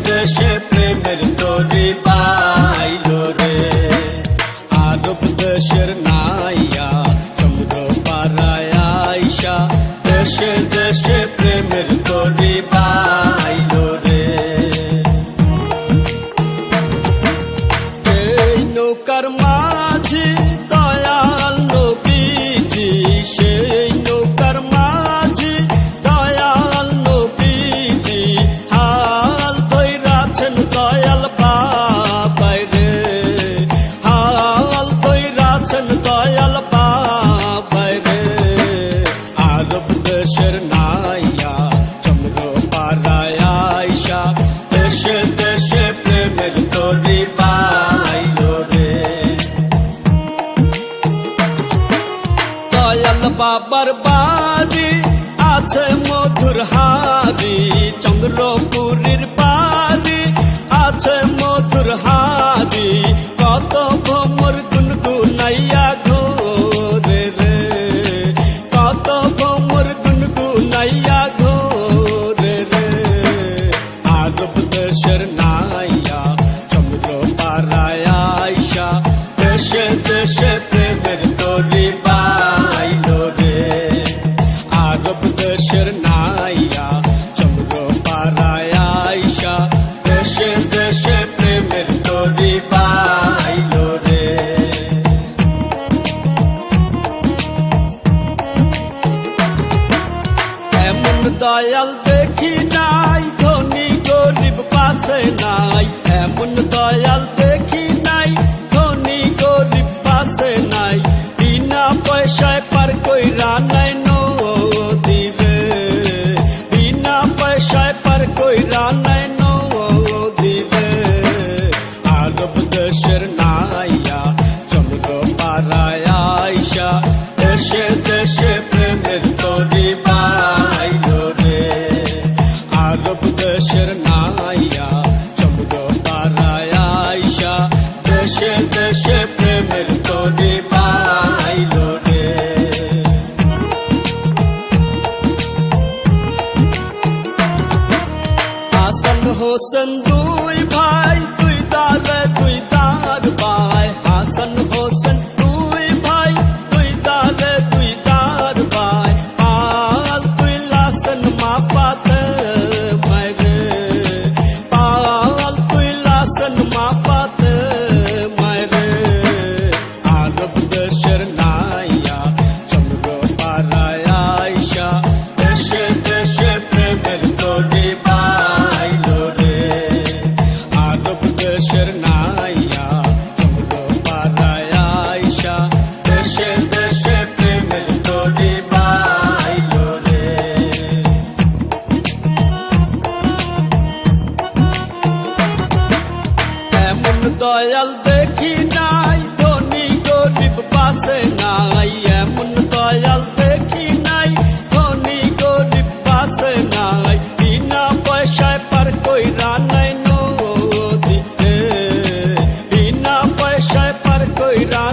দেশে প্রেমের তরি পাইল রে। আরব দেশের নাইয়া চন্দ্র পাড়ায় আইসা দেশে দেশে প্রেমের তরি পাইল রে। এই নৌকার মাঝি দয়াল নবীজি, সেই নৌকার মাঝি দয়াল নবীজি হাল ধইরাছেন দয়াল বাবাই রে। হাল ধইরাছেন দয়াল বাবাই রে। আরব দেশের নাইয়া চন্দ্র পাড়ায় আইসা দেশে দেশে প্রেমের তরি পাইল রে। দয়াল বাবার বাড়ি আছে মধুর হারি, চন্দ্রপুরীর বাড়ি আছে মধুর হারি। কত ভ্রমর গুনগুনাইয়া ঘোরে রে, কত ভ্রমর গুনগুনাইয়া ঘোরে রে। আরব দেশের নাইয়া চন্দ্র পাড়ায় আইসা দেশে দেশে প্রেমের তরি পাইল রে। আরব দেশের নাইয়া চন্দ্র পাড়ায় আইসা দেশে দেশে প্রেমের তরি পাইল রে। এমন দয়াল দেখি নাই ধনী গরিব পাশে নাই। এমন দয়াল দেখি নাই ধনী গরিব পাশে নাই। বিনা পয়সায় পার কইরা নাই নদী রে, বিনা পয়সায় পার কইরা নাই নদী রে। আরব দেশের নাইয়া চন্দ্র পাড়ায় আইসা দেশে দেশে প্রেমের তরি পাইল রে। আরব দেশের নাইয়া চন্দ্র পাড়ায় আইসা দেশে দেশে প্রেমের তরি পাইল রে। হাসান হোসেন দুই ভাই, দুই দারে দুই দার ভাই। হাসান হোসেন দুই ভাই, দুই দারে দুই দার ভাই। পাল তুই লাসন মাপাতে মাইরে, পাল তুই লাসন মাপাতে মাইরে। আরব দেশের নাইয়া চন্দ্র পাড়ায় আইসা দেশে দেশে প্রেমের তরি পাইল রে। আরব দেশের নাইয়া চন্দ্র পাড়ায় আইসা দেশে দেশে প্রেমের তরি পাইল রে। এমন দয়াল দেখি নাই ধনী গরিব পাশে নাই। এমন দয়াল দেখি নাই ধনী গরিব পাশে নাই। বিনা পয়সায় পার কইরা নাই নদী রে, বিনা পয়সায় পার কইরা